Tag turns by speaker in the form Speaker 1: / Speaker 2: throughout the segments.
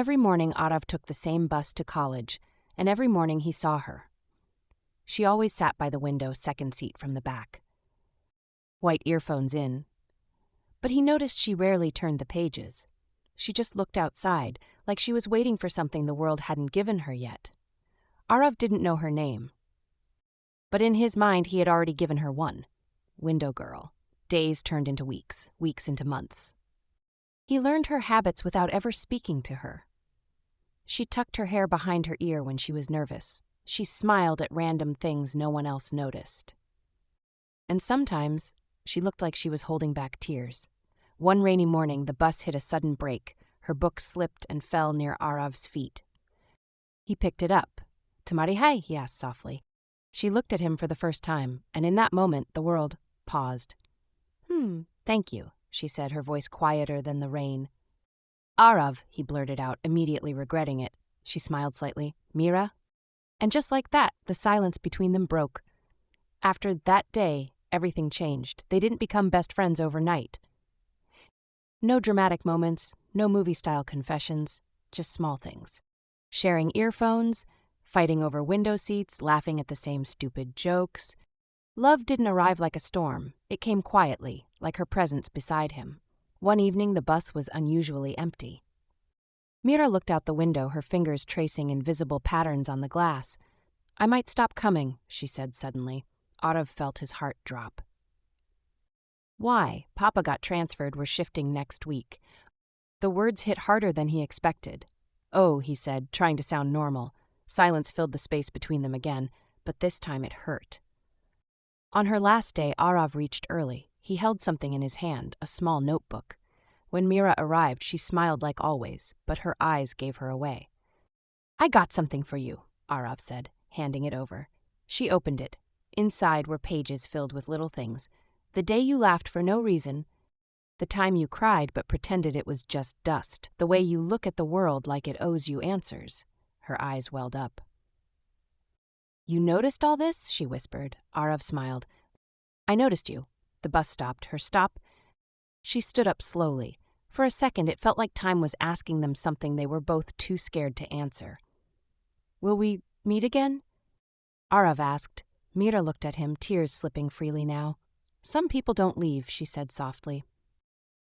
Speaker 1: Every morning Aarav took the same bus to college, and every morning he saw her. She always sat by the window, second seat from the back. White earphones in. But he noticed she rarely turned the pages. She just looked outside, like she was waiting for something the world hadn't given her yet. Aarav didn't know her name. But in his mind he had already given her one. Window girl. Days turned into weeks, weeks into months. He learned her habits without ever speaking to her. She tucked her hair behind her ear when she was nervous. She smiled at random things no one else noticed. And sometimes, she looked like she was holding back tears. One rainy morning, the bus hit a sudden break. Her book slipped and fell near Aarav's feet. He picked it up. "Tamari hai?" he asked softly. She looked at him for the first time, and in that moment, the world paused. Thank you," she said, her voice quieter than the rain. "Aarav," he blurted out, immediately regretting it. She smiled slightly. "Meera?" And just like that, the silence between them broke. After that day, everything changed. They didn't become best friends overnight. No dramatic moments, no movie-style confessions, just small things. Sharing earphones, fighting over window seats, laughing at the same stupid jokes. Love didn't arrive like a storm. It came quietly, like her presence beside him. One evening, the bus was unusually empty. Meera looked out the window, her fingers tracing invisible patterns on the glass. "I might stop coming," she said suddenly. Aarav felt his heart drop. "Why? Papa got transferred. We're shifting next week." The words hit harder than he expected. "Oh," he said, trying to sound normal. Silence filled the space between them again, but this time it hurt. On her last day, Aarav reached early. He held something in his hand, a small notebook. When Meera arrived, she smiled like always, but her eyes gave her away. "I got something for you," Aarav said, handing it over. She opened it. Inside were pages filled with little things. The day you laughed for no reason. The time you cried but pretended it was just dust. The way you look at the world like it owes you answers. Her eyes welled up. "You noticed all this?" she whispered. Aarav smiled. "I noticed you." The bus stopped. Her stop. She stood up slowly. For a second, it felt like time was asking them something they were both too scared to answer. "Will we meet again?" Aarav asked. Meera looked at him, tears slipping freely now. "Some people don't leave," she said softly.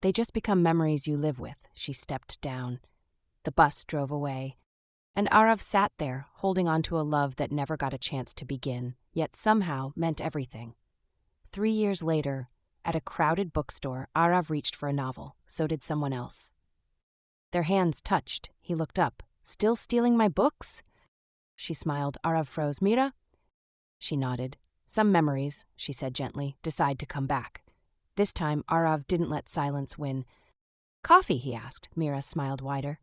Speaker 1: "They just become memories you live with." She stepped down. The bus drove away. And Aarav sat there, holding on to a love that never got a chance to begin, yet somehow meant everything. 3 years later, at a crowded bookstore, Aarav reached for a novel. So did someone else. Their hands touched. He looked up. "Still stealing my books?" She smiled. Aarav froze. "Meera?" She nodded. "Some memories," she said gently, "decide to come back." This time, Aarav didn't let silence win. "Coffee?" he asked. Meera smiled wider.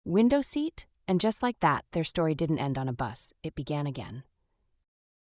Speaker 1: "Window seat?" And just like that, their story didn't end on a bus. It began again.